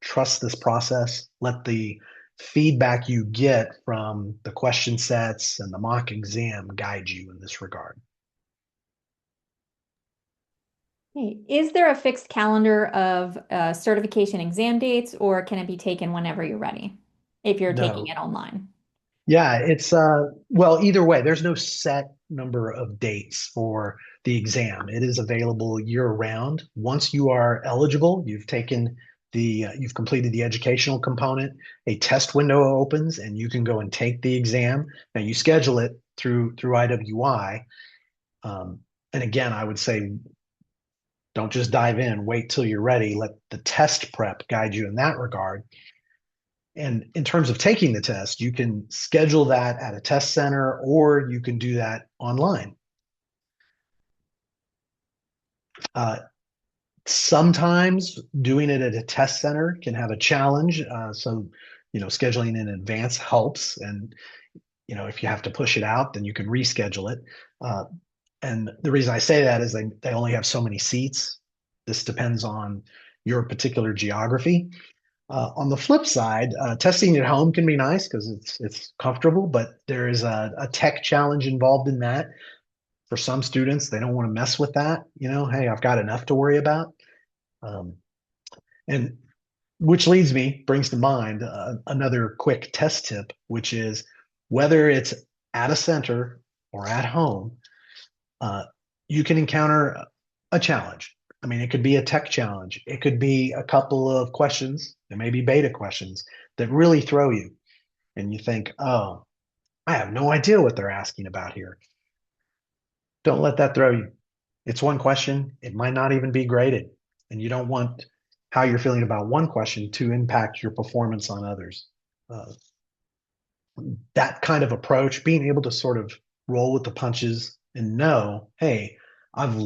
trust this process, let the feedback you get from the question sets and the mock exam guide you in this regard. Hey, is there a fixed calendar of certification exam dates, or can it be taken whenever you're ready if you're taking No. it online? Yeah, it's well, either way, there's no set number of dates for the exam. It is available year round. Once you are eligible, you've completed the educational component, a test window opens and you can go and take the exam. Now you schedule it through IWI. And again, I would say don't just dive in, wait till you're ready. Let the test prep guide you in that regard. And in terms of taking the test, you can schedule that at a test center or you can do that online. Uh, Sometimes doing it at a test center can have a challenge. Scheduling in advance helps. And, if you have to push it out, then you can reschedule it. And the reason I say that is they only have so many seats. This depends on your particular geography. On the flip side, testing at home can be nice because it's comfortable, but there is a tech challenge involved in that. For some students, they don't want to mess with that. Hey, I've got enough to worry about. Um, and which brings to mind another quick test tip, which is whether it's at a center or at home, uh, you can encounter a challenge. I mean, it could be a tech challenge. It could be a couple of questions, there may be beta questions that really throw you. And you think, oh, I have no idea what they're asking about here. Don't let that throw you. It's one question. It might not even be graded. And you don't want how you're feeling about one question to impact your performance on others. Uh, that kind of approach, being able to sort of roll with the punches and know, hey, I've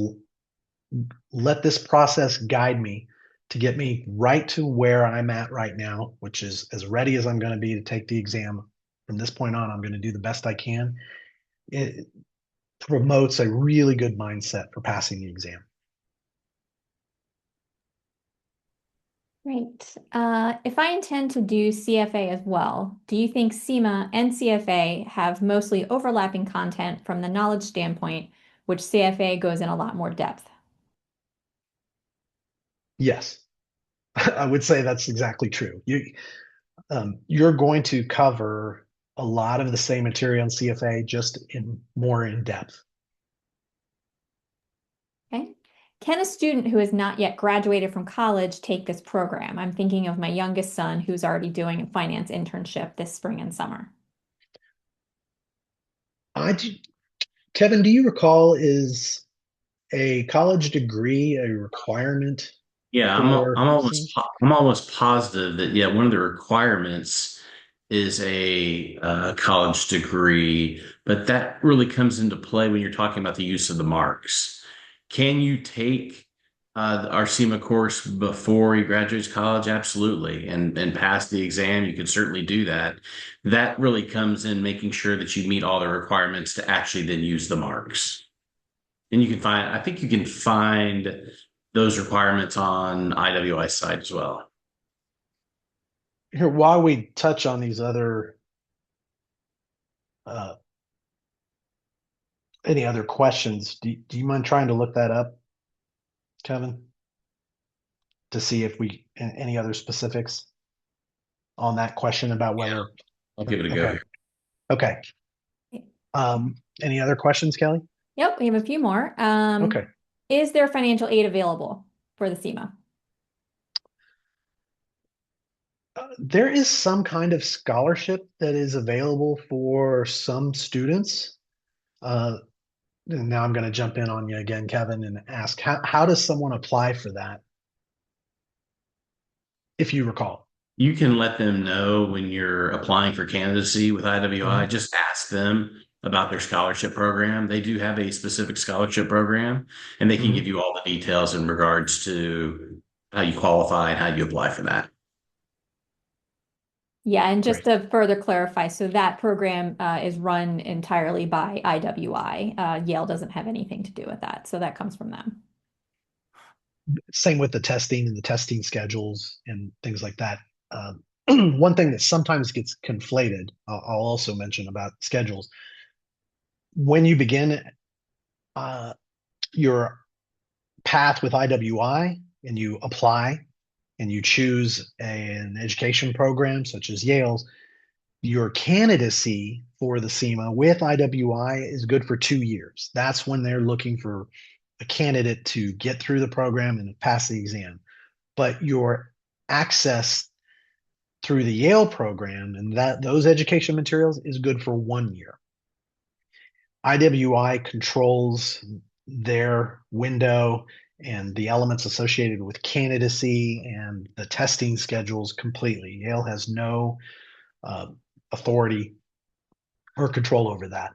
let this process guide me to get me right to where I'm at right now, which is as ready as I'm going to be to take the exam. From this point on, I'm going to do the best I can. It promotes a really good mindset for passing the exam. Great. If I intend to do CFA as well, do you think CIMA and CFA have mostly overlapping content from the knowledge standpoint, which CFA goes in a lot more depth? Yes, I would say that's exactly true. You're going to cover a lot of the same material in CFA, just in more in depth. Okay. Can a student who has not yet graduated from college take this program? I'm thinking of my youngest son who's already doing a finance internship this spring and summer. I do, Kevin, do you recall, is a college degree a requirement Yeah, for seniors? I'm almost positive that yeah, one of the requirements is a college degree, but that really comes into play when you're talking about the use of the marks. Can you take our CIMA course before you graduate college? Absolutely, and pass the exam. You can certainly do that. That really comes in making sure that you meet all the requirements to actually then use the marks. And you can find, I think you can find those requirements on IWI site as well. Here, while we touch on these other, uh, any other questions, do you mind trying to look that up, Kevin, to see if any other specifics on that question about Yeah, whether, I'll give it a go okay, here. okay. Any other questions, Kelly? Yep, we have a few more. Okay. Is there financial aid available for the CIMA? There is some kind of scholarship that is available for some students. Uh, and now I'm going to jump in on you again, Kevin, and ask how does someone apply for that, if you recall? You can let them know when you're applying for candidacy with IWI. Mhm. Just ask them about their scholarship program. They do have a specific scholarship program, and they can give Mhm. you all the details in regards to how you qualify and how you apply for that. Yeah, and just Great. to further clarify, so that program is run entirely by IWI. Yale doesn't have anything to do with that, so that comes from them. Same with the testing and the testing schedules and things like that. Um, one thing that sometimes gets conflated, I'll also mention about schedules. When you begin uh, your path with IWI and you apply and you choose an education program such as Yale's, your candidacy for the CIMA with IWI is good for 2 years. That's when they're looking for a candidate to get through the program and pass the exam. But your access through the Yale program and that those education materials is good for 1 year. IWI controls their window and the elements associated with candidacy and the testing schedules completely. Yale has no uh, authority or control over that.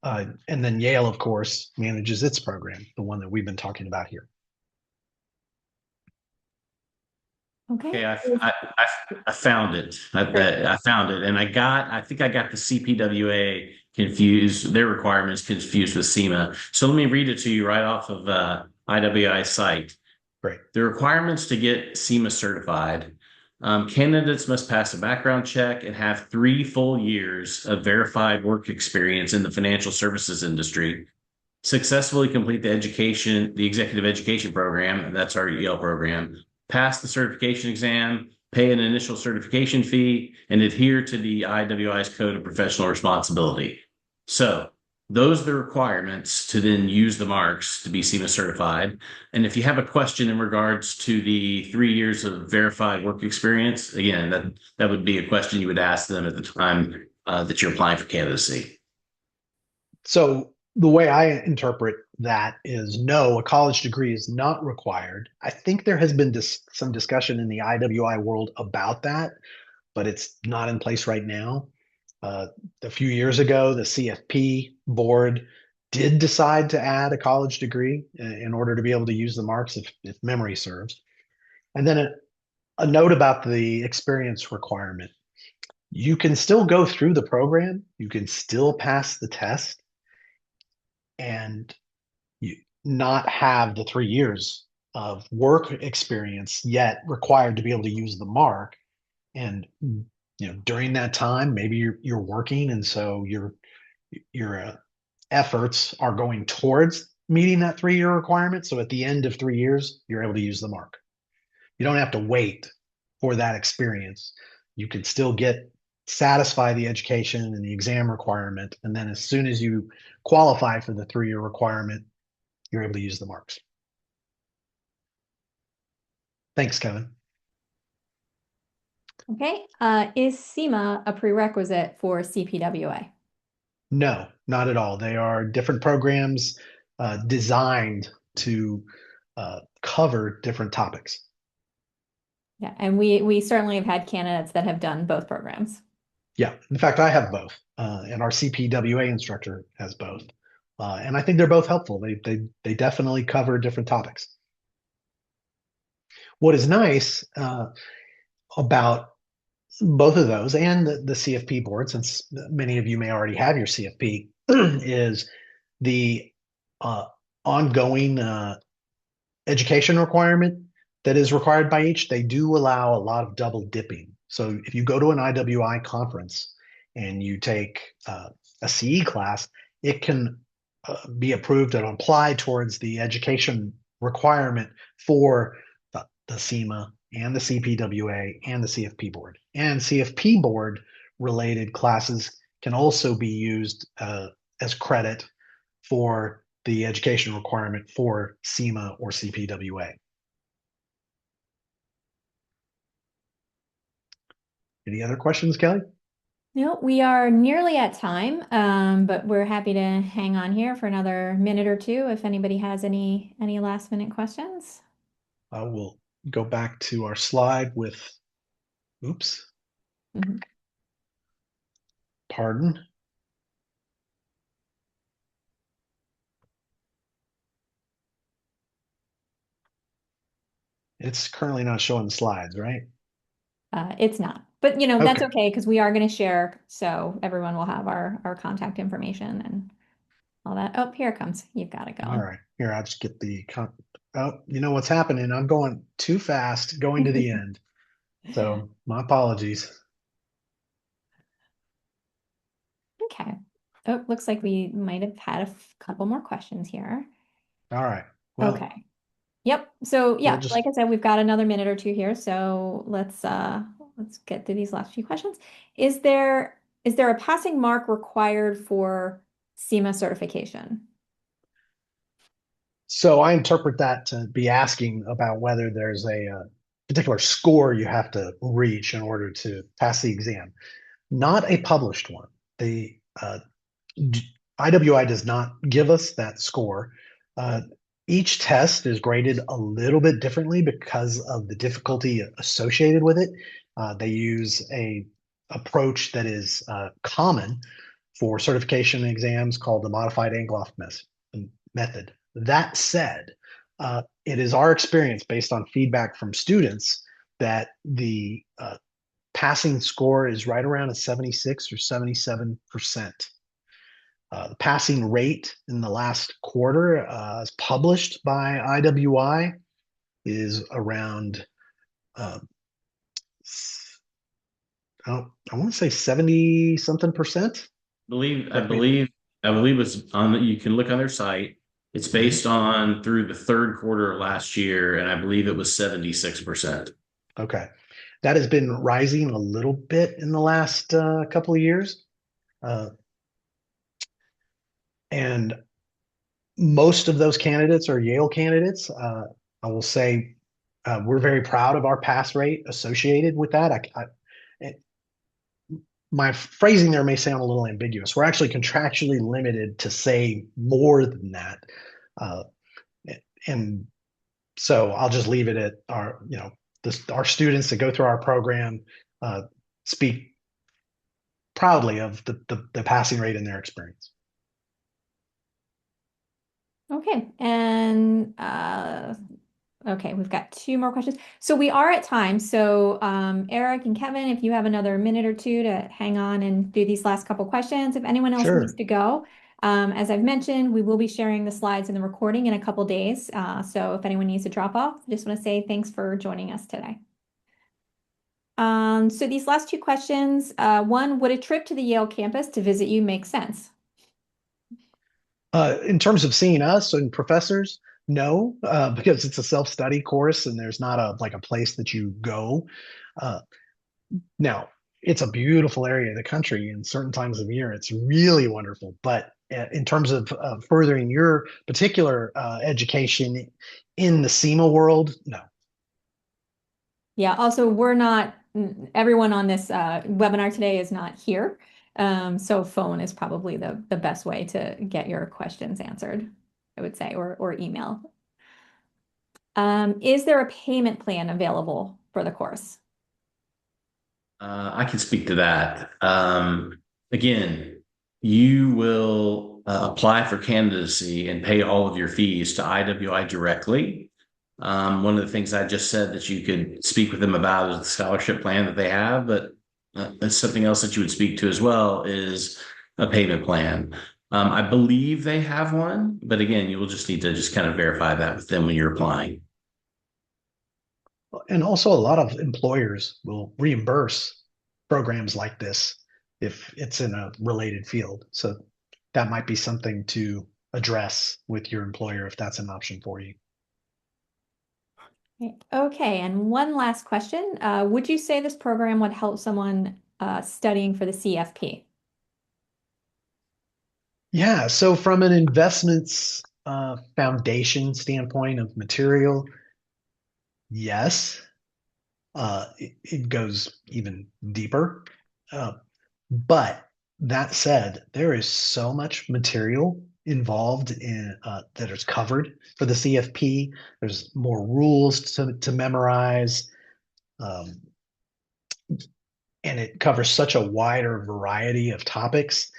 And then Yale, of course, manages its program, the one that we've been talking about here. Okay. Okay, I found it. I found it, and I think I got the CPWA confused, their requirements confused with CIMA. So let me read it to you right off of IWI site. Great. The requirements to get CIMA certified. Candidates must pass a background check and have 3 full years of verified work experience in the financial services industry. Successfully complete the executive education program, and that's our Yale program, pass the certification exam, pay an initial certification fee, and adhere to the IWI's Code of Professional Responsibility. So those are the requirements to then use the marks to be CIMA certified. And if you have a question in regards to the 3 years of verified work experience, again, that would be a question you would ask them at the time that you're applying for candidacy. So the way I interpret that is no, a college degree is not required. I think there has been some discussion in the IWI world about that, but it's not in place right now. Uh, a few years ago, the CFP board did decide to add a college degree in order to be able to use the marks, if memory serves. And then a note about the experience requirement. You can still go through the program, you can still pass the test, and you not have the 3 years of work experience yet required to be able to use the mark. And during that time, maybe you're working, and so your efforts are going towards meeting that 3 year requirement. So at the end of 3 years, you're able to use the mark. You don't have to wait for that experience. You can still satisfy the education and the exam requirement. And then as soon as you qualify for the 3 year requirement, you're able to use the marks. Thanks, Kevin. Okay. Is CIMA a prerequisite for CPWA? No, not at all. They are different programs designed to cover different topics. Yeah, and we certainly have had candidates that have done both programs. Yeah, in fact, I have both, and our CPWA instructor has both, and I think they're both helpful. They definitely cover different topics. What is nice about both of those and the CFP board, since many of you may already have your CFP, is the uh, ongoing education requirement that is required by each. They do allow a lot of double dipping. So if you go to an IWI conference and you take a CE class, it can be approved and apply towards the education requirement for the CIMA and the CPWA and the CFP board. And CFP board related classes can also be used as credit for the education requirement for CIMA or CPWA. Any other questions, Kelly? No, we are nearly at time, but we're happy to hang on here for another minute or two if anybody has any last minute questions. I will go back to our slide with, oops, Mhm. pardon. It's currently not showing the slides, right? It's not, but that's Okay. okay because we are going to share, so everyone will have our contact information and all that. Oh, here it comes. You've got it All going. right. Here, I'll just get oh, you know what's happening? I'm going too fast going to the end. So my apologies. Okay. Oh, looks like we might have had a couple more questions here. All right. Well, Okay. Yep. So we'll yeah, like just I said, we've got another minute or two here. So let's get through these last few questions. Is there a passing mark required for CIMA certification? so I interpret that to be asking about whether there's a particular score you have to reach in order to pass the exam. Not a published one. The IWI does not give us that score. Uh, each test is graded a little bit differently because of the difficulty associated with it. They use a approach that is common for certification exams called the modified Angloff method. That said, it is our experience based on feedback from students that the passing score is right around a 76 or 77%. The passing rate in the last quarter, as published by IWI, is around, uh, I want to say 70 something percent. Believe I Correct me. believe I believe it's on. You can look on their site. It's Mhm. based on through the third quarter of last year, and I believe it was 76%. Okay. That has been rising a little bit in the last couple of years. Uh, and most of those candidates are Yale candidates. I will say we're very proud of our pass rate associated with that. My phrasing there may sound a little ambiguous. We're actually contractually limited to say more than that. Uh, and so I'll just leave it at our students that go through our program speak proudly of the passing rate in their experience. Okay. And Okay, we've got two more questions. So we are at time. So Eric and Kevin, if you have another minute or two to hang on and do these last couple questions, if anyone else needs Sure. to go, as I've mentioned, we will be sharing the slides and the recording in a couple days. So if anyone needs to drop off, I just want to say thanks for joining us today. So these last two questions, one, would a trip to the Yale campus to visit you make sense? In terms of seeing us and professors, no, because it's a self-study course and there's not a place that you go. Uh, Now, it's a beautiful area of the country in certain times of year. It's really wonderful. But in terms of furthering your particular education in the CIMA world, no. Yeah, also, we're not, everyone on this webinar today is not here. So phone is probably the best way to get your questions answered, I would say, or email. Is there a payment plan available for the course? I can speak to that. Again, you will apply for candidacy and pay all of your fees to IWI directly. One of the things I just said that you could speak with them about is the scholarship plan that they have, but that's something else that you would speak to as well is a payment plan. I believe they have one, but again, you will just need to just kind of verify that with them when you're applying. And also, a lot of employers will reimburse programs like this if it's in a related field. So that might be something to address with your employer if that's an option for you. Okay, and one last question. Would you say this program would help someone studying for the CFP? Yeah, so from an investments foundation standpoint of material, yes, it goes even deeper. Uh, but that said, there is so much material involved in that is covered for the CFP. There's more rules to memorize, um, and it covers such a wider variety of topics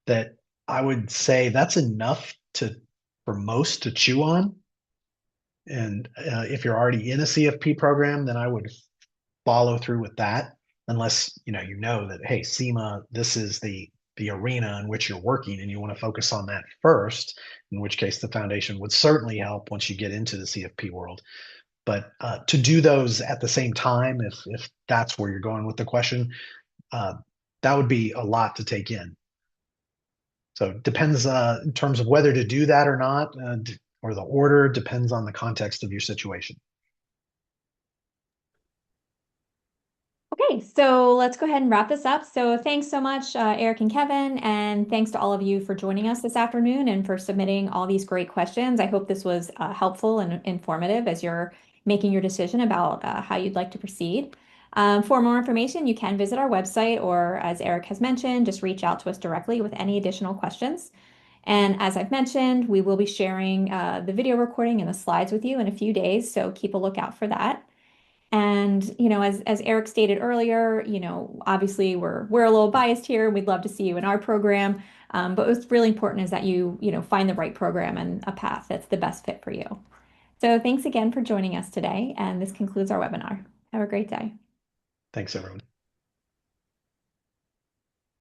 that I would say that's enough to for most to chew on. And if you're already in a CFP program, then I would follow through with that, unless you know that hey, CIMA, this is the arena in which you're working, and you want to focus on that first. In which case, the foundation would certainly help once you get into the CFP world. But to do those at the same time, if that's where you're going with the question, uh, that would be a lot to take in. So it depends in terms of whether to do that or not, or the order depends on the context of your situation. Okay, so let's go ahead and wrap this up. So thanks so much, Eric and Kevin, and thanks to all of you for joining us this afternoon and for submitting all these great questions. I hope this was helpful and informative as you're making your decision about how you'd like to proceed. For more information, you can visit our website, or as Eric has mentioned, just reach out to us directly with any additional questions. And as I've mentioned, we will be sharing the video recording and the slides with you in a few days, so keep a lookout for that. And, as Eric stated earlier, obviously we're a little biased here. We'd love to see you in our program. But what's really important is that you find the right program and a path that's the best fit for you. So thanks again for joining us today. And this concludes our webinar. Have a great day. Thanks, everyone.